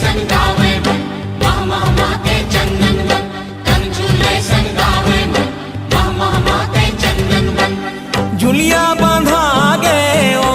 सन गावे मन, मह मह महके चंदन वन। तन झूले सन गावे मन, मह मह महके चंदन वन। झुलिया बांधा गे ओ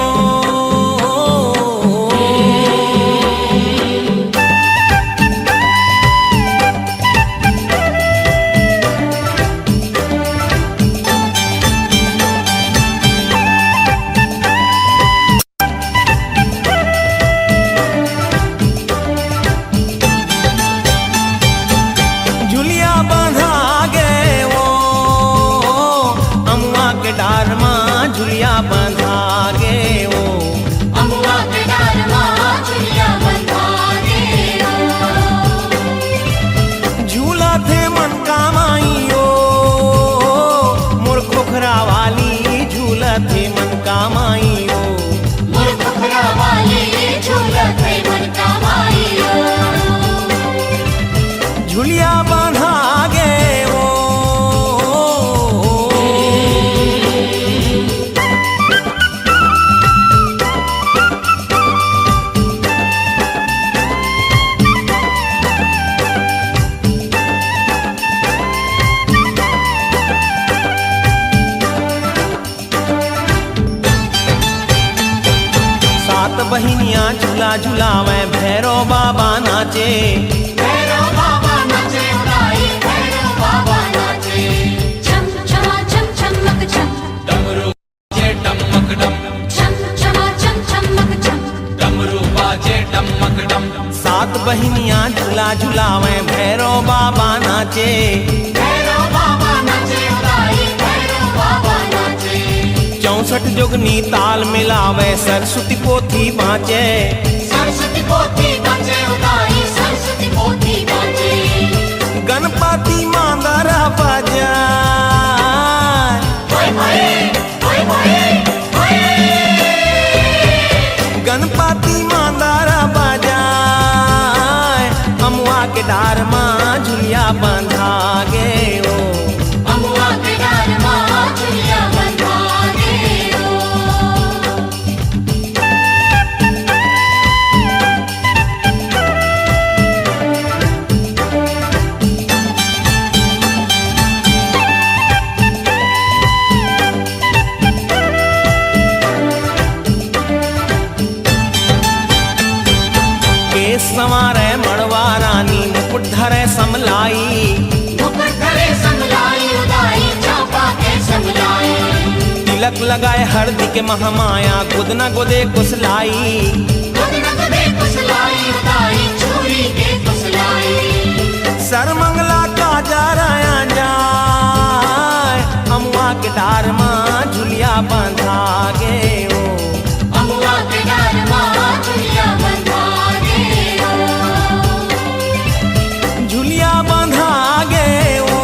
झुलिया बांधा गे ओ अमुआ के डार माँ झुलिया बांधा गे ओ अमुआ के डार माँ झुलिया बंधा गे ओ। झूला थे मन का माई ओ मोर खोखरा वाली झूला थे मन का माई ओ मोर खोखरा वाली झूलत है मन का माई ओ। झुलिया बांधा गे ओ सात बहिनियां झूला झुलावे भैरव बाबा नाचे भैरव बाबा नाचे उड़ाई, भैरव बाबा नाचे। छम छमा छम छमक छम, डमरू बाजे डमक डम, छम छमा छम छमक छम। डमरू बाजे डमक डम। सात बहिनियां झूला झुलावे भैरव बाबा नाचे भैरव बाबा नाचे उड़ाई, भैरव बाबा नाचे। 64 जोगनी ताल मिलावे सरस्वती पोथी बाँचे सरस्वती पोथी बाजे उड़ाई, सरस्वती पोथी बाजे। गणपति मांदर बजाए होय होय, होय होय, होय। गणपति मांदर बजाए अमुआ के डार माँ झुलिया बांधा गे ओ अमुआ के डार माँ झुलिया बंधा गे ओ। केस संवारे मड़वा रानी मुकुट धरे समलाई मुकुट धरे समलाई उड़ाई, चापा के समलाई। तिलक लगाए हरदी के महामाया गुदना गोदे कुसलाई गुदना गुदे कुसलाई उड़ाई, चूड़ी के कुसलाई। सरमंगला का जराया जाए अमुआ के डार माँ झुलिया बांधा गे ओ अमुआ के डार माँ झुलिया बंधा गे ओ। झुलिया बांधा गे ओ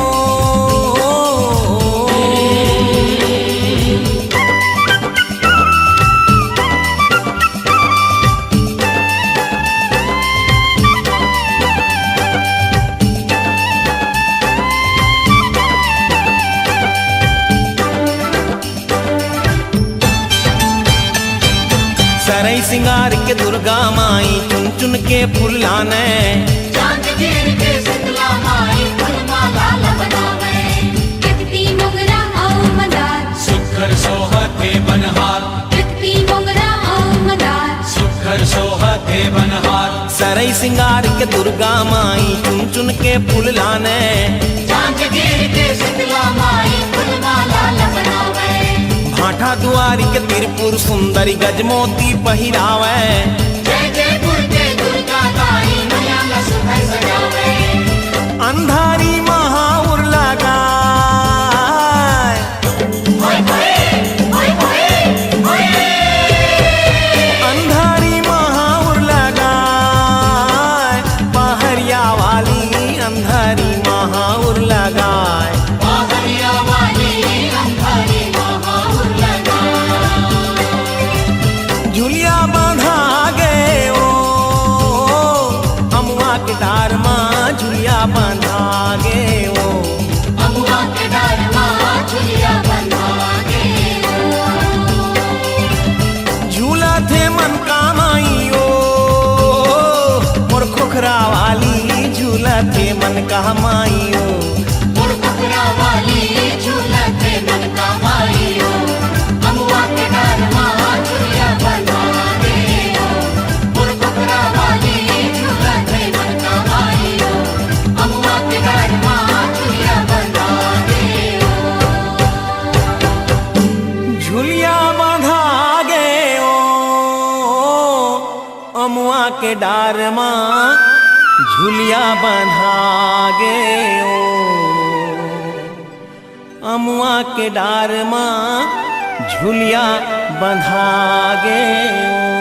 सरई सिंगार के दुर्गा माई चुन चुन के फूल लाने चांद गिर के शीतला माई फूलमाला बनावे। कितनी मोगरा और मंदार, सुखर सोहते बनहार, कितनी मोगरा और मंदार। सुखर सोहते बनहार। सरई सिंगार के दुर्गा माई चुन चुन के फूल लाने चांद गिर के शीतला माई फूलमाला बनावे। भाठा दुआरी के त्रिपुर सुंदरी गजमोती पहिरावे जय जयपुर के दुर्गा ताई मैया ला सुखर सजावे। अंधारी महाउर लगाए होय होय, होय होय, होय। अंधारी महाउर लगाए पहरिया वाली अंधारी महाउर लगाए बाहरिया वाली अंधारी महाउर लगा। झुलिया बांधा गे के डार माँ झुलिया बंधा गे ओ अमुआ के डार माँ झुलिया बंधा गे ओ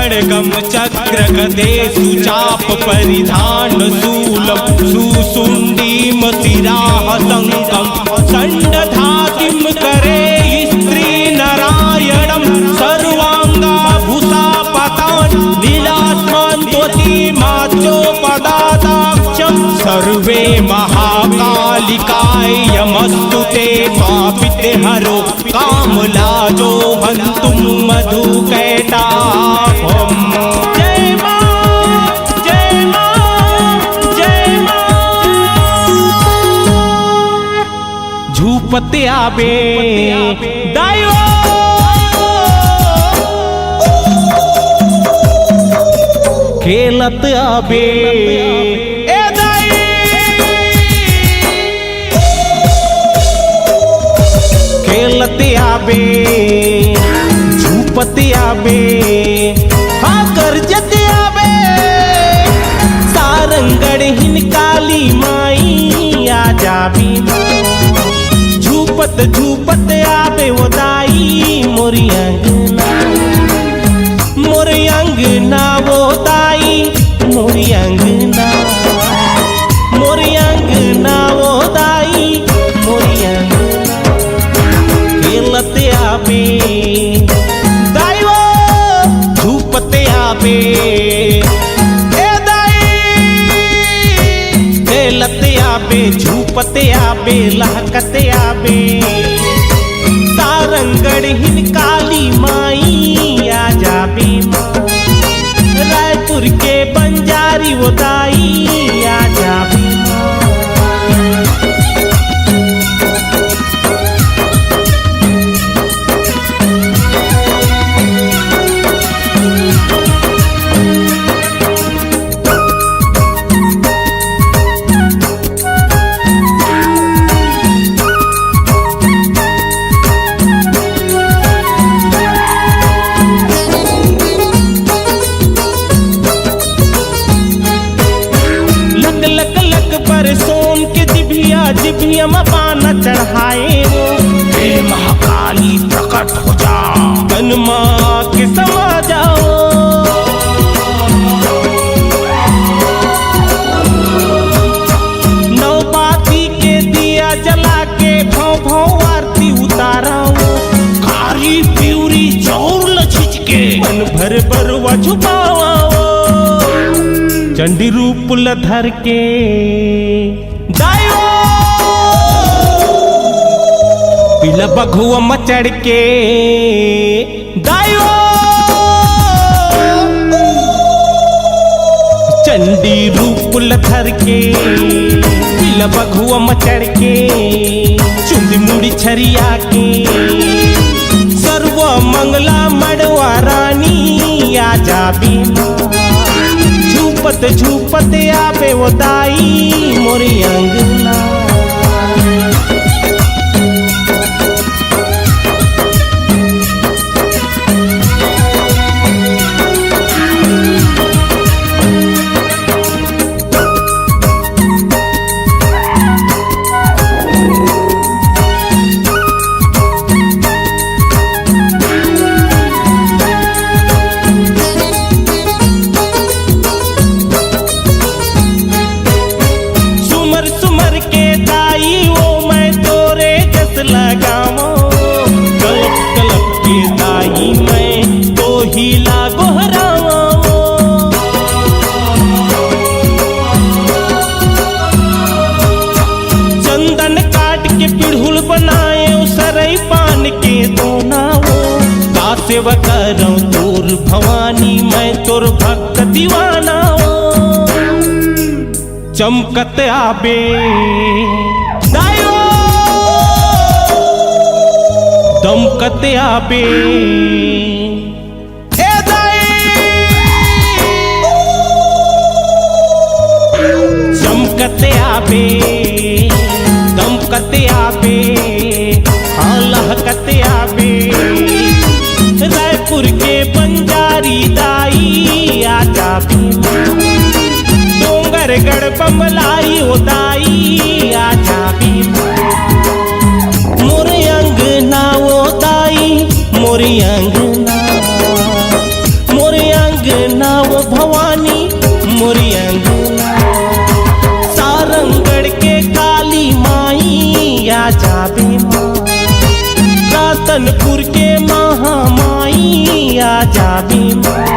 खड्गम चक्र गदे सुचाप परिधान शूलं सुसुण्डीं शिराहशङ्कं षण्डधातिं करे स्त्री नारायणं सर्वाङ्गाभूषापतान् नीलात्मान् ज्योतिमाच्योपदाताक्षं सर्वे महाकालिकाय यमस्तु ते स्वापिते हरो कामलाजो हन्तुं मधुकैटाभम् जय मां जय मां जय मां झूपते आबे दायो खेलत आबे ए दाई खेलत आबे झूपत आबे हाँ करजत आबे सारंगढ़ हिन काली माई आ जाबी झूपत झूपत आबे वो दाई मोरी अंगना वो दाई मोरी अंगना वो दाई मोरी अंगना खेलत आबे दाई वो झूपत आबे ए दाई खेलत आबे झूपत आबे लहकत आबे सारंगढ़ हिन काली माई आ जाबी रायपुर के बंजारी वो दाई आ जाबी सोन के जिभिया में पाना चढ़ाए वो हे महाकाली प्रकट हो जा तन माँ के समा जाओ नौबाती के दिया जला के भौ भौ आरती उतारा कारी प्यूरी चौर लछिच के मन भर बरवा छुपावा चंडी रूप लधर के दायो पिला बघुआ मचड़ के दायो चंडी रूप लधर के पिला बघुआ मचड़ के चुंदी मुड़ी छरिया के सर्व मंगला मड़वा रानी आ जाबी झूपत झूपत आबे वो दाई मोरी अंगना लगावो कलप कलप के दाई मैं तो हीला गोहरावो चंदन काट के पिढ़ुल बनाए सरई पान के दोनावो का सेवा करो तोर भवानी मैं तोर भक्त दीवाना चमकत आबे दायो दमकत आबे ए दाई चमकत आबे दमकत आबे हाँ लहकत आबे रायपुर के बंजारी दाई आ जाबी डोंगरगढ़ बमलाई ओ दाई आ जाबी मोरे अंगना वो दाई मोरे अंगना भवानी मोरी अंगना। सारंगढ़ के काली माई आ जाबे माँ, रातनपुर के महामाई आ जाबे माँ,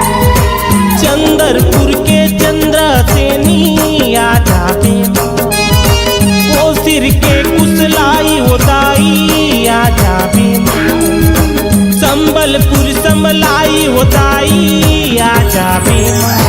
चंदरपुर के चंद्रसेनी आ जाबे माँ, कोसिर के कुशलाई होताई आ जाबे माँ, संबलपुर समलाई होताई आ जाबे माँ।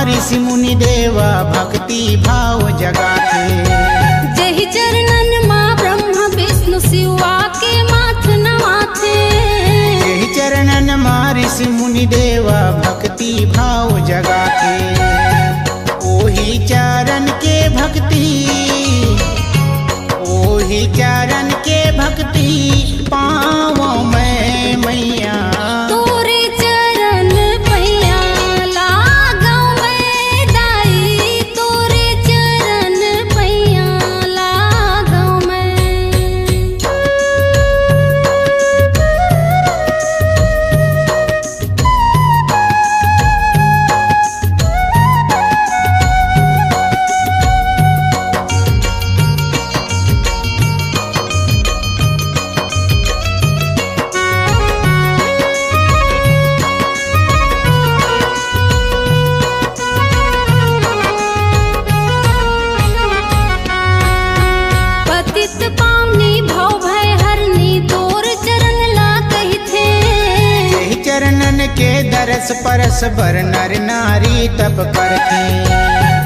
ऋषि मुनि देवा भक्ति भाव जगाते। जहि चरणन माँ ब्रह्म विष्णु शिवा के माथ नमाथे। जहि चरणन माँ ऋषि मुनि देवा भक्ति भाव जगाते। ओही चरण के भक्ति, ओही चरण के भक्ति पाँव में मैया। तोरे चरण पैया लागौ मैं दाई, तोरे चरण पैया लागौ मैं। पतित पावनी भव भय हरनी तोर चरण ला कही थे। जहि चरणन के दरस परस बर नर नारी तप करते।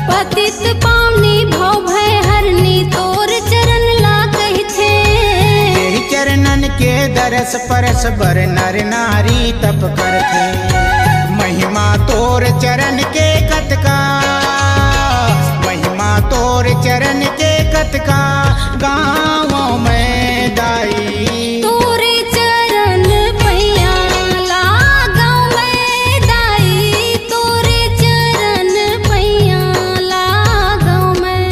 पतित पावनी भव भय हरनी तोर चरण ला कही थे। जहि चरणन के दरस परस बर नर नारी तप करते। महिमा तोर चरण के कतका, महिमा तोर चरण के कतका गाँव में दाई। तोरे चरण पैया लागौ मैं दाई, तोरे चरण पैया लागौ मैं।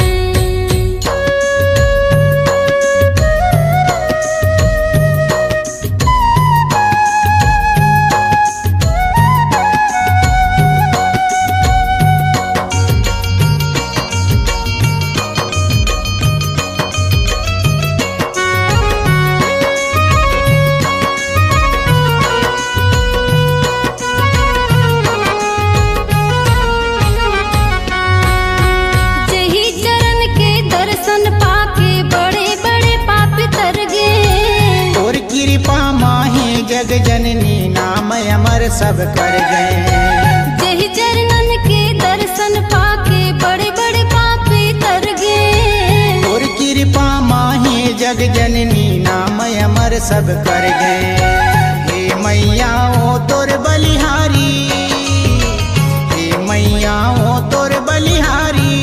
अमर सब कर गए। जही चरणन के दर्शन पाके बड़े बड़े पापी तर गए। और कृपा माही जग जननी नाम अमर सब कर गए। हे मैया ओ तोर बलिहारी, हे मैया ओ तोर बलिहारी,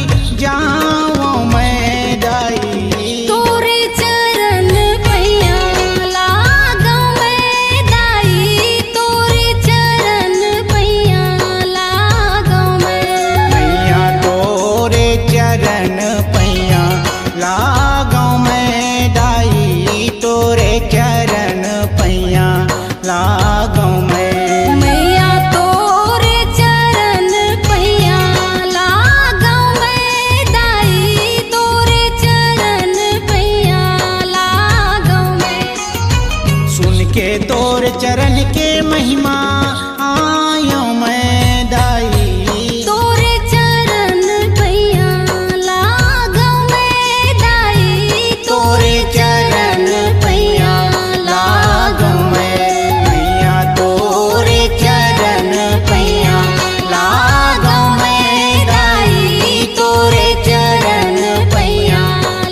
जाऊं मैं दाई। तोरे चरण पैया लागूं मैं दाई, तोरे चरण पैया लागूं मैं। मैया तोरे चरण पैया लागूं मैं दाई, तोरे चरण पैया लागूं मैं। मैया तोरे चरण पैया लागूं मैं दाई, तोरे चरण पैया लागूं मैं। सुन के तोर चरण के महिमा आयो मैं दाई। तोरे चरण पैया लागूं मैं दाई, तोरे चरण पैया लागूं मैं। मैया तोरे चरण पैया लागूं मैं दाई, तोरे चरण पैया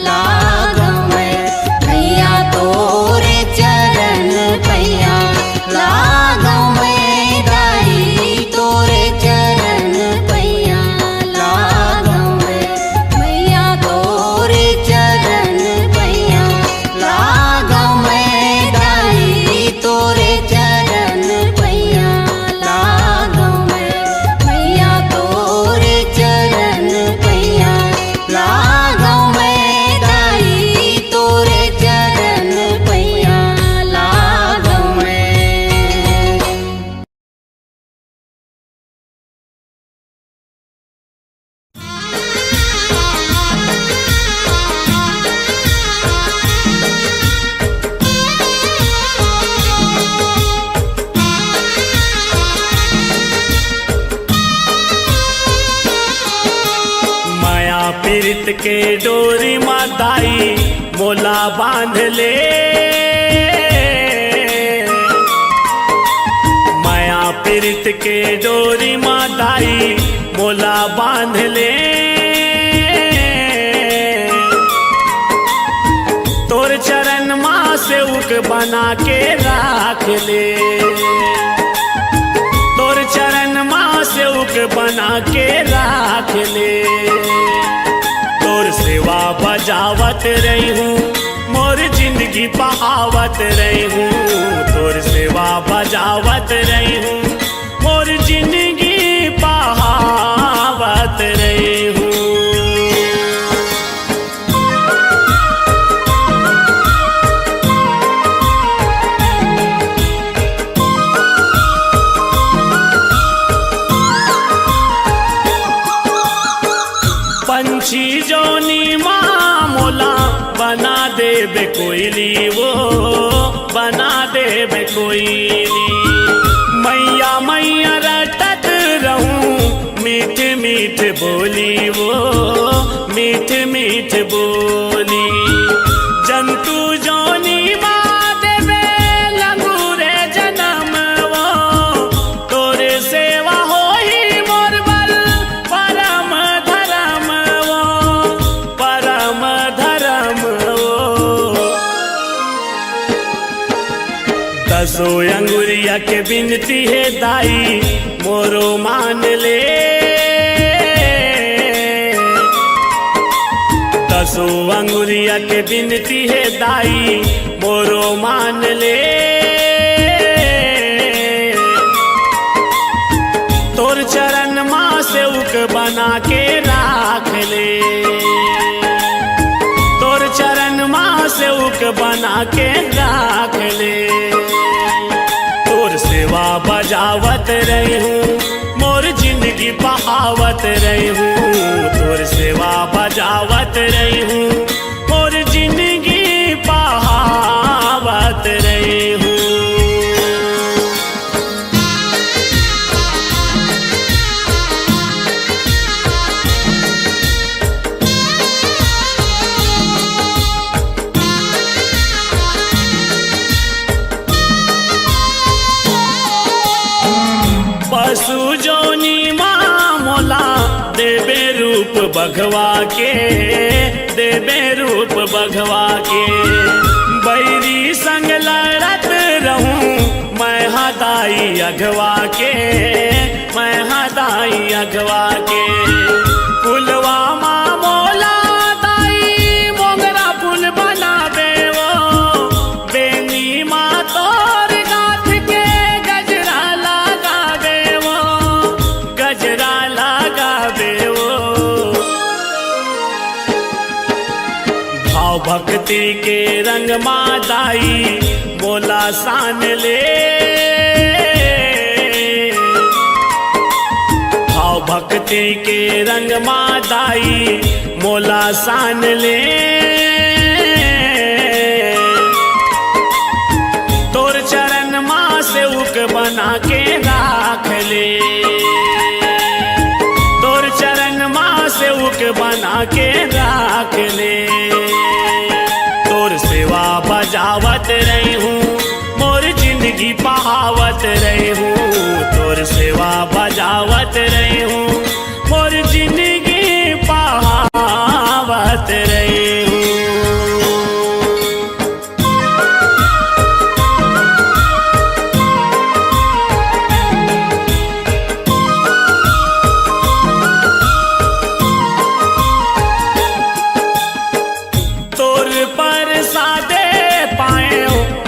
लागूं मैं। मैया तोरे चरण पैया लागूं मैं दाई, तोरे चरण पैया लागूं मैं। मैया तोरे चरण पैया लागूं मैं दाई, तोरे चरण पैया लागूं मैं। मैया तोरे चरण पैया लागूं मैं दाई, तोरे चरण पैया लागूं मैं। माया पीरित के डोरी माताई मोला बांध ले। माया पीरित के डोरी माताई मोला बांध ले। तोर चरण माँ से उक बना के राख ले। तोर चरण माँ से उक बना के राख ले। तोर सेवा बजावत रही हूँ, मोर जिंदगी बहावत रही हूँ। तोर सेवा बजावत रही हूँ, मोर जिंदगी बहावत रही हूँ। पंछी जोनी माँ मोला बना देबे कोयली, वो बना देबे कोयली। मैया मैया रटत रहूं मीठ मीठ बोली, वो मीठ मीठ बोली। जंतु जोनी माँ देबे लंगूरे जन्म, वो तोरे सेवा होई मोर बल परम धर्म, वो परम धर्म। वो दसो अंगुरिया के बिनती है दाई मोरो मान ले। दसो अंगुरिया के बिनती है दाई मोरो मान ले। तोर चरण माँ से उक बना के राख ले। तोर चरण माँ से उक बना के राख ले। तोर सेवा बजावत रही हूँ, मोर जिंदगी बहावत रही हूँ। तोर सेवा बजावत रही हूँ, मोर जिंदगी बहावत रही हूँ। जोनी माँ मोला देवे रूप बघवा के, देवे रूप बघवा के। बैरी संग लड़त रहूं मैं हदाई अघवा के, मैं हदाई अघवा के। पुलवा माँ मोला दाई मोगरा पुल बनावे वो, बेनी माँ तोर गाथ के गजरा लगावे वो, गजरा लगावे वो। भाव भक्ति के रंग मादाई मोला सान ले, भाव भक्ति के रंग मादाई मोला सान ले। तोर चरण माँ से उक बना के राख ले, तोर चरण माँ से उक बना के राख ले। तोर सेवा बजावत रही हूँ मोर जिंदगी बहावत रही हूँ, तोर सेवा बजावत रही हूँ मोर जिंदगी बहावत रही हूँ।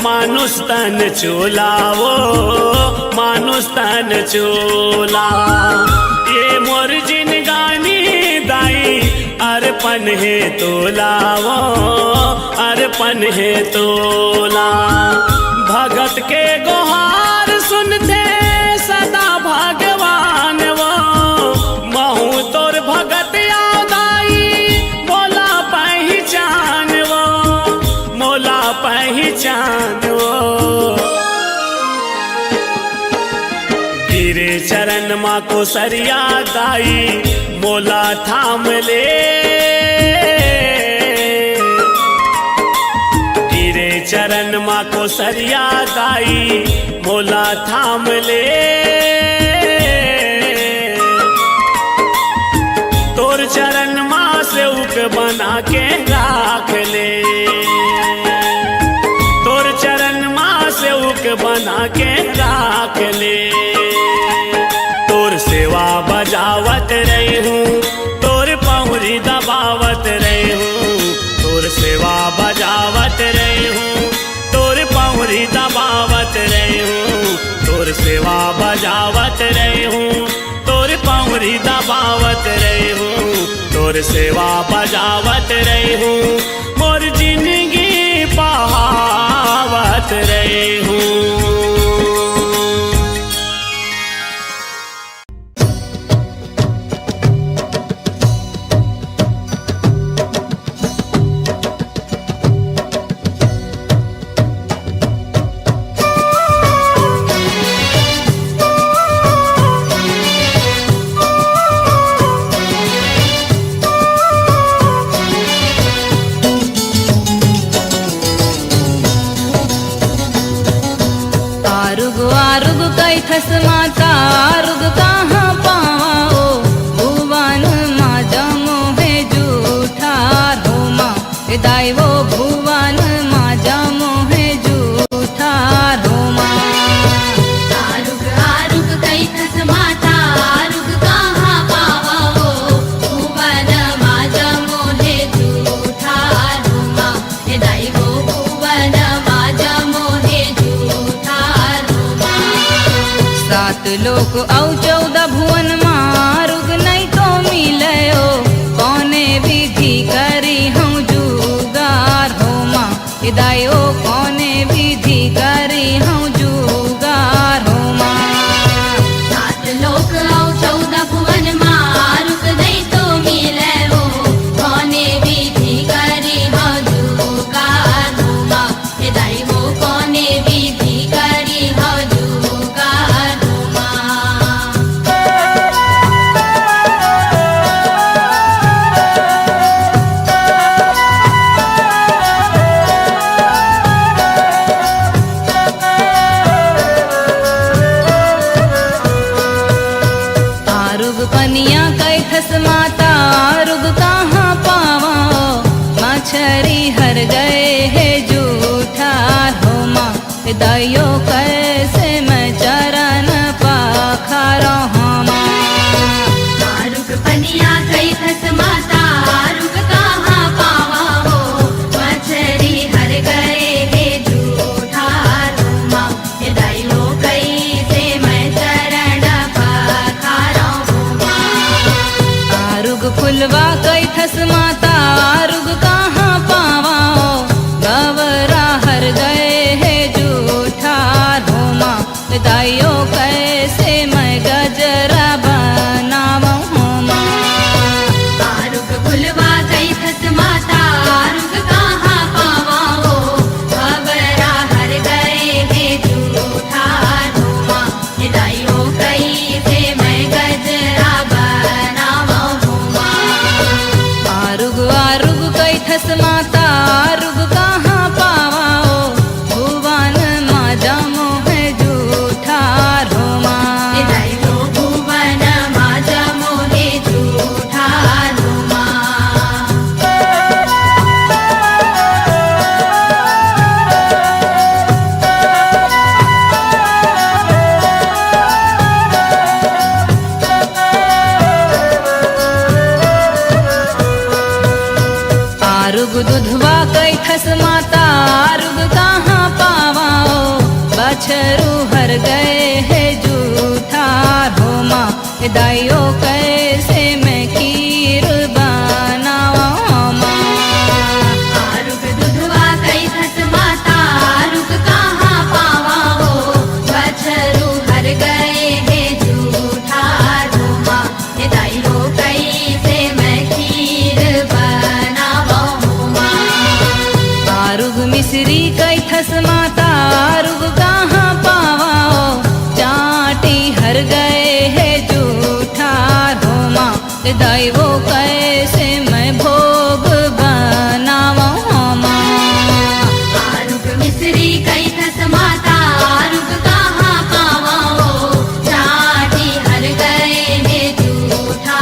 मानुष तन चोलावो, मानुष तन चोला। ये मोर जिनगानी दाई अर्पण है तोलावो, अर्पण है तोला। भगत के गुहार सुनते सदा भगवान वो, महू तोर भगत दाई मोला पहचान वो, मोला पहचान वो। गिरे चरण माँ को सरिया दाई मोला थाम ले, गिरे चरण माँ को सरिया दाई मोला थाम ले। तोर चरण माँ से उक बना के राख ले, तोर चरण माँ से उक बना के राख ले। तोर सेवा बजावत रही हूँ तोर पहुरी दबावत रही हूँ, तोर सेवा बजावत रही हूँ तोर पहुरी दबावत रही हूँ, तोर सेवा बजावत रही हूँ तोर पहुरी दबावत रही हूँ, तोर सेवा बजावत रही हूँ मोर जिंदगी बहावत रही हूँ। खस माता रुग कहाँ पाओ, भुवन माँ जमो है जूठा रोमा दाई वो, भुवन माँ जमो है जूठा रोमा। आरुग आरुग कई खस माता आरुग कहाँ पावो, भुवन माँ जमो है जूठा रोमा दाई वो, भुवन माँ जमो है जूठा रोमा। सात लोक औ 14 भुवन मारुग नहीं तो मिलयो, कौने विधि करी हम जुगार हो माँ दायो, कौने विधि करी हम जुगार हो माँ। सात लोक औ 14 भुवन मारुग नहीं तो मिलयो, कौने विधि करी हम जुगार हो माँ दाई वो, कौने विधि करी हम जुगार हो माँ। आरुग पनिया कैथस माता आरुग कहाँ पावा मछरी हर गए है जूठा हो माँ दाइयो कैसे मैं चरण पाखरो माँ आरुग पनिया कैथस माता आरुग कहाँ पावा हो मछरी हर गए हे जूठा रुमा हे दाइयो कैसे मैं चरण पखारो आरुग फुलवा कैथस माता आरुग कहाँ पावा गवरा हर गए है जूठा रोमा दाइयो कैसे मैं गजरा बनावा आरुग फुलवा कैथस माता आरुग कहाँ पावा हो खबरा हर गए हे जूठा रुमा हे दाइयो कैसे मैं गजरा बनावा आरुग आरुग कैथस माता आरुग कहाँ पावा भुवन माजा मोह जूठा रोमा हे दाइयो भुवन माजा मोहे जूठा रुमा आरुग दुधवा कैथस माता आरुग कहाँ पावा बछरू हर गए है जूठा रोमा दाइयो कैसे मैं खीर बनावा आरुग दुधवा कैथस माता आरुग कहाँ पावा हो बछरू हर गए हे जूठा रुमा हे दाइयो कैसे मैं खीर बनावा आरुग मिश्री कैथस माता आरुग कहाँ पावा चाटी हर गए है जूठा रोमा दाइवो कैसे मैं भोग बनावा आरुग मिश्री कैथस माता आरुग कहाँ पावा हो चाटी हर गए हे जूठा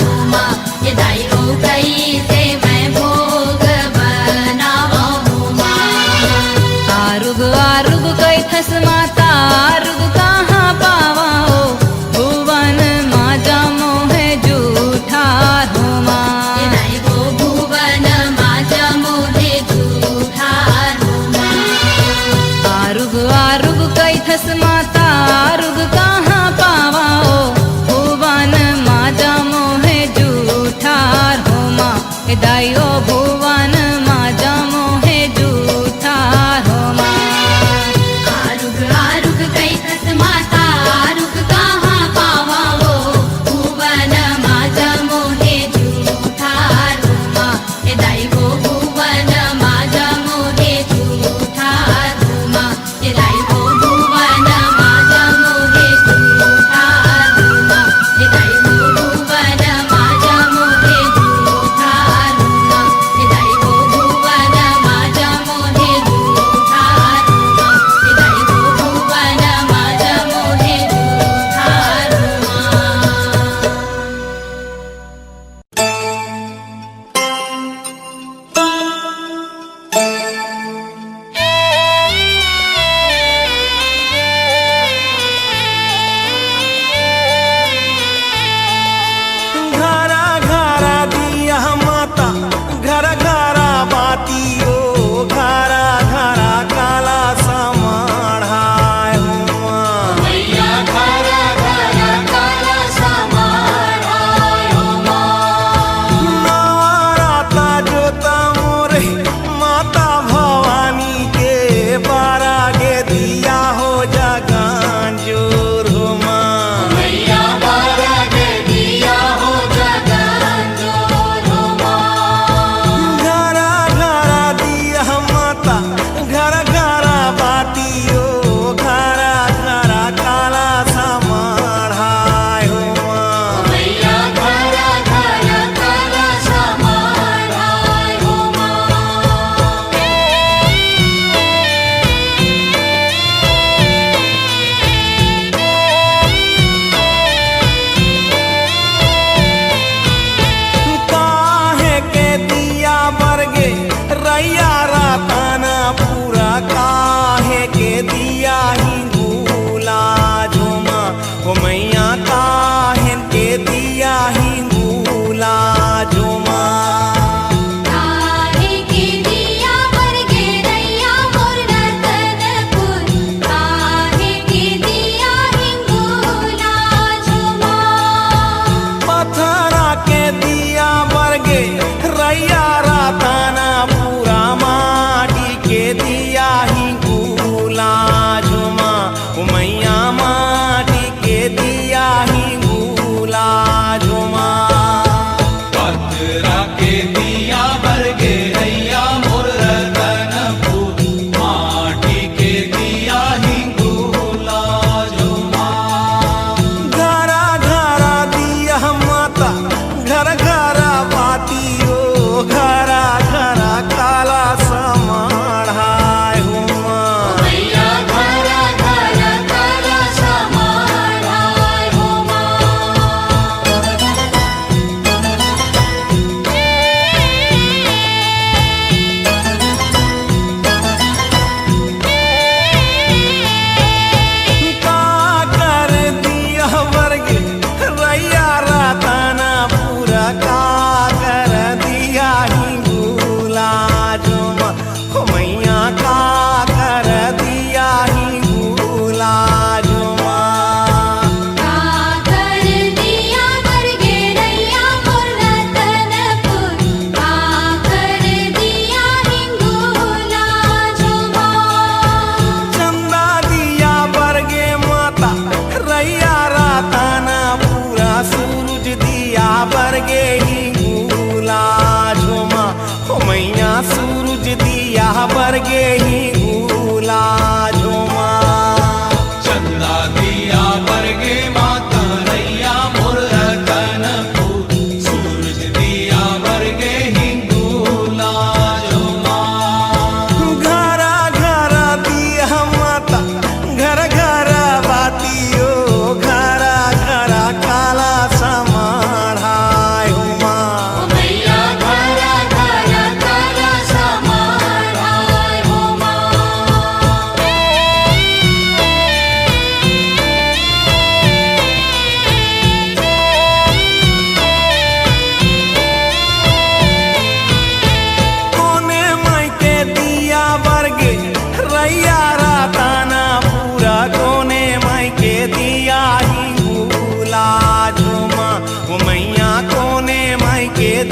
रुमा हे दाइयो कैसे मैं भोग बनावा आरुग आरुग कैथस माता आरुग कहाँ पावा भुवन माजा मोह जूठा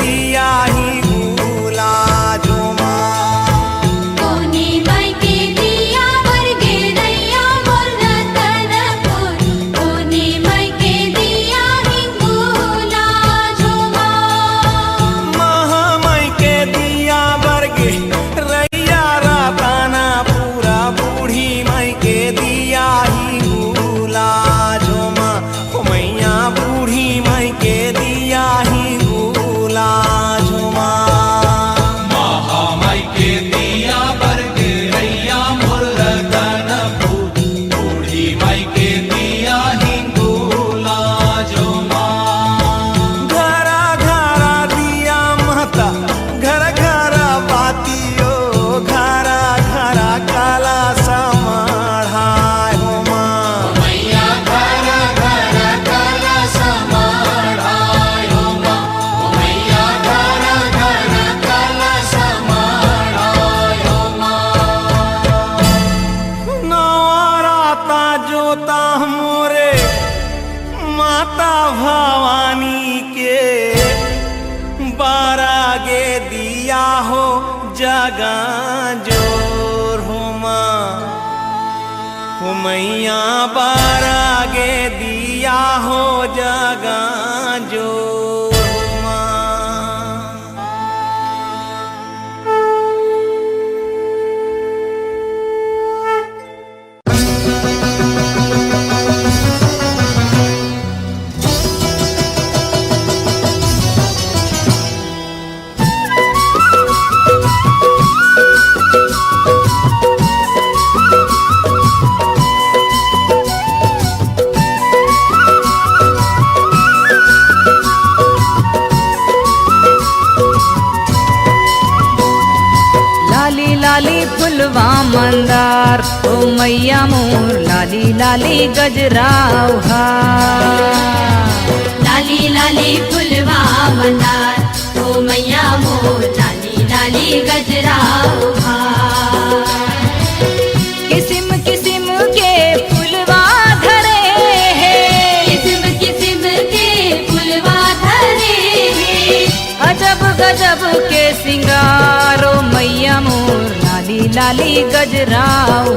दिया ही गुला झुमा कोणी मायके दिया वर्गे नैया मोर रतनपूर कोणी मायके दिया हिंगोला झुमा महामय के दिया वर्गे रैया राताना पूरा बूढ़ी मई के दिया ही गुला झुमा मैया बूढ़ी मई के दिया ही गुला झुमा महामाई के दिया वर्ग रैया मोर रतनपुर बूढ़ी माई के दिया हिंगोला झुमा घरा घरा दिया महता घर घरा बातियो घरा घरा काला समाढ़ाय हो माँ मैया घर घर काला समाढ़ायो माँ मैया घर घर काला समाढ़ायो माँ नवराता जोता मोरे माता भवानी के बारागे दिया हो जगा जोर हो माँ हो मैया बारागे दिया हो जगा जोर हो माँ लाली लाली फुलवा मंदार ओ मैया मोर लाली लाली गजराव लाली लाली फुलवा मंदार ओ मैया मोर लाली लाली गजरा किस्म किस्म के फुलवा धरे हैं किस्म किस्म के फुलवा धरे हैं अजब गजब के सिंगारो मैया मोर लाली लाली गजराव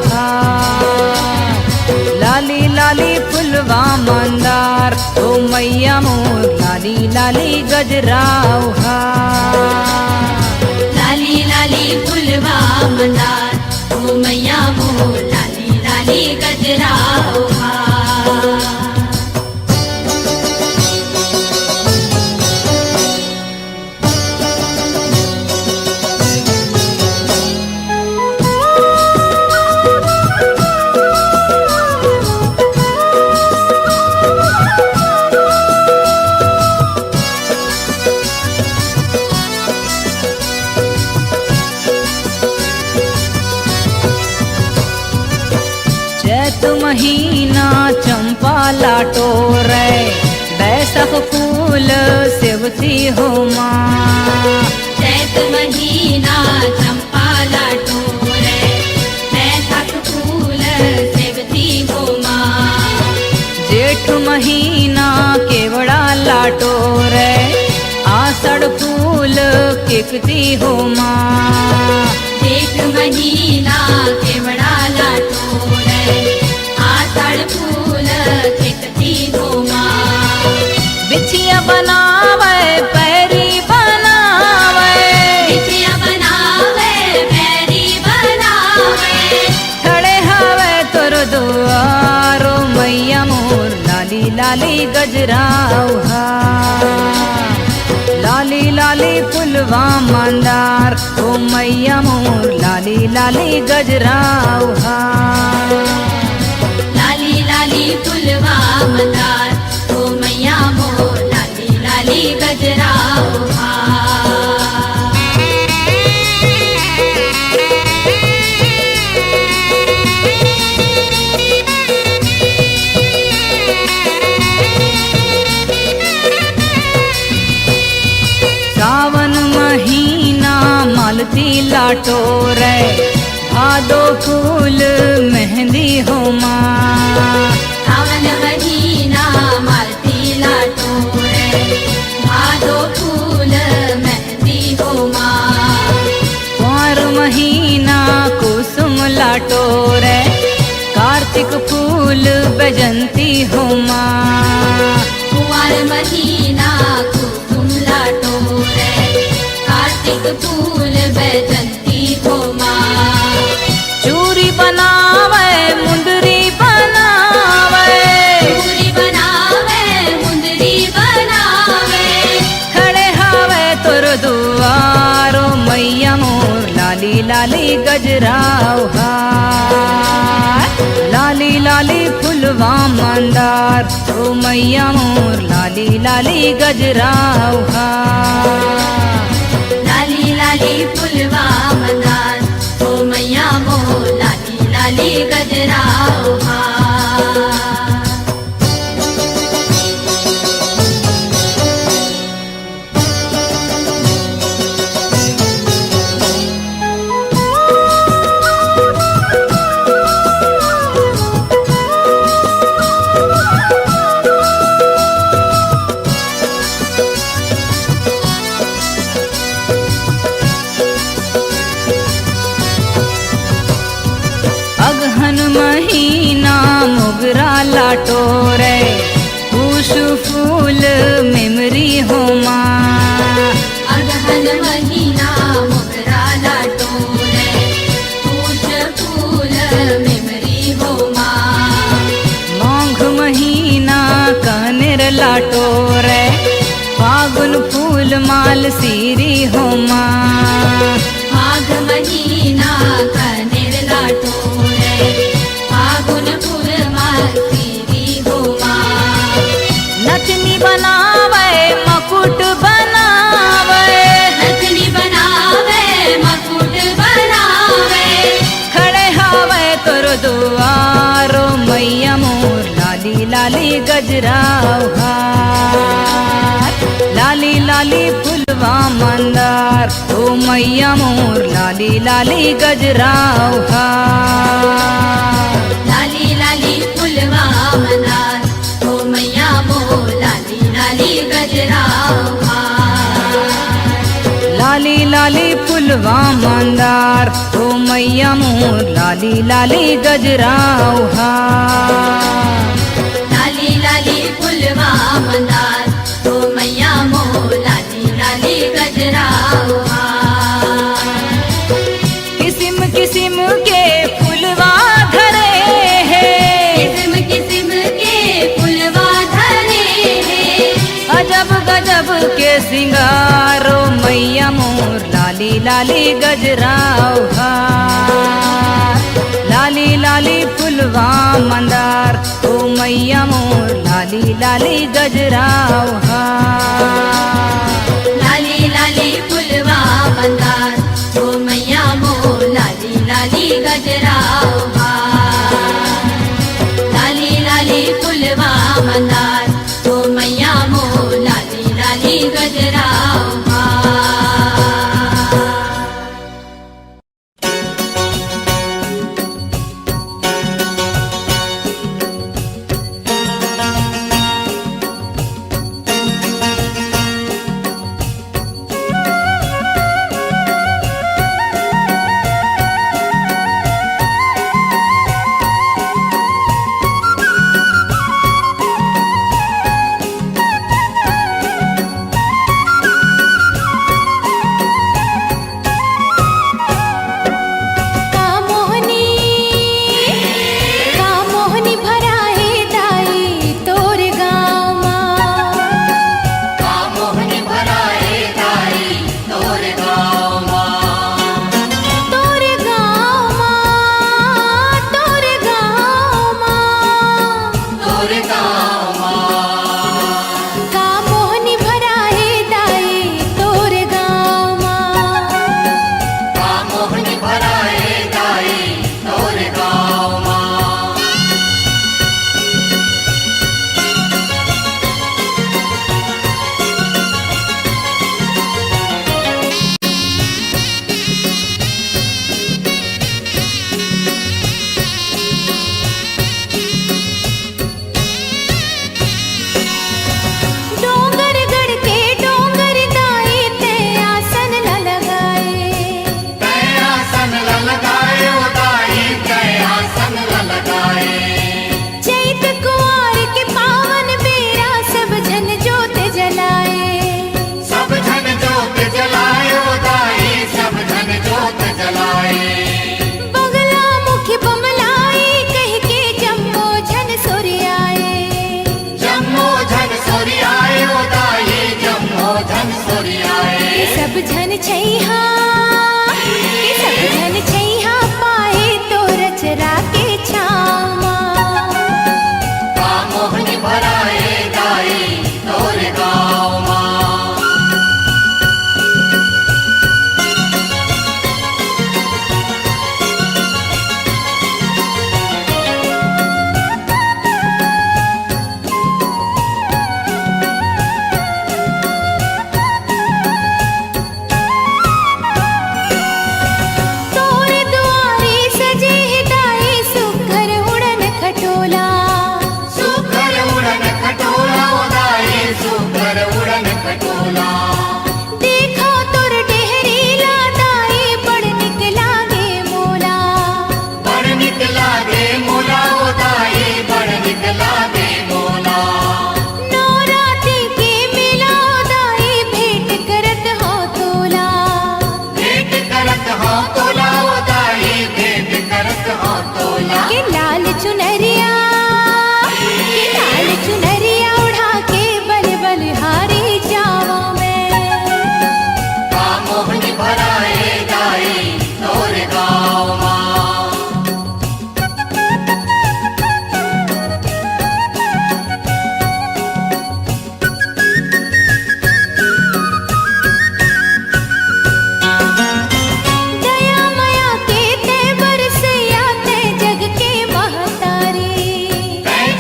लाली लाली फुलवा मंदार ओ मैया मोर लाली लाली गजराव लाली लाली फुलवा मंदार ओ मैया मोर लाली लाली गजरा चैत महीना चंपा लाटो रे बैसख फूल सेवती हो माँ चैत महीना चंपा लाटो रे बैसाख फूल सेवती हो माँ जेठ महीना केवड़ा लाटो रे आषाढ़ फूल किकती हो माँ जेठ महीना केवड़ा लाटो रे आषाढ़ फूल खिकती हो माँ बिछिया बनावे पैरी बनावे बिछिया बनावे पैरी बनावे खड़े हवे तोर दुआरो मैया मोर लाली लाली गजराव लाली लाली फुलवा मंदार ओ मैया मोर लाली लाली गजराव लाली लाली फुलवा मंदार ओ मैया मोर लाली लाली गजरा सावन महीना मालती लाटो रे भादो फूल मेहंदी हो माँ सावन महीना मालती लाटो रे भादो फूल बैजंती हो माँ। कुंवर महीना कुसुमला टोरे कार्तिक फूल बैजंती हो माँ। चूरी बनावे मुंदरी बनावे, पूरी बनावे मुंदरी बनावे, खड़े हावे तोर दुआरो मैया मोर लाली लाली गजराव हार। लाली लाली फुलवा मंदार ओ मैया मोर लाली लाली गजराव हार। लाली लाली फुलवा मंदार ओ मैया मोर लाली लाली गजरा हार। अगहन महीना मोगरा लाटोरे कुश फूल मेमरी हो माँ। अगहन महीना मोगरा लाटोरे कुश फूल मेमरी हो माँ। माघ महीना कनेर लाटोरे फागुन फूल माल सीरी हो माँ। माघ महीना कनेर लाटोरे फागुन फूल मालती हो माँ। नथनी बनावे मकुट बनावे, नथनी बनावे मकुट बनावे, खड़े हावे तोर दुआरो मैया मोर लाली लाली गजराव हार। लाली लाली फुलवा मंदार ओ मैया मोर लाली लाली गजराव हार। लाली लाली फुलवा मंदार ओ मैया मोर लाली लाली गजरा हार। लाली लाली फुलवा मंदार ओ मैया मोर लाली लाली गजराव हार। लाली लाली फुलवा मंदार ओ मैया मोर लाली लाली गजरा हार। किस्म किस्म के फुलवा धरे हैं, किस्म किस्म के फुलवा धरे हैं, अजब गजब के सिंगारो मैया मोर लाली लाली गजराव हार। लाली लाली फुलवा मंदार ओ मैया मोर लाली लाली गजराव हार। लाली लाली फुलवा मंदार ओ मैया मोर लाली लाली गजरा हार। लाली लाली फुलवा मंदार ओ मैया मोर लाली लाली गजरा हार। छैहा के सब धन छैहा पाए तो रचरा के छामा मोहनी भराए दाई तोर गाँव माँ तोरे दुआरे सजे हिदाई सुघर उड़न खटोला सुघर उड़न खटोला दाई सुघर उड़न खटोला देखो तोर डेहरी लादाई बड़ निक लागे मोला बड़ निक लागे मोला दाई बड़ निक लागे मोला नौराती के मेला दाई भेंट करत हो तोला भेंट करत हो तोला दाई भेंट करत हो तोला के लाल चुनरिया उड़ा के बल बलिहारी जावा मैं मोहनी भराए दाई तोर गाँव माँ दया माया के ते बरसैया ते जग के महतारी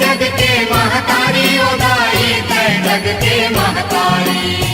जग के महतारी ओ दाई जग के महतारी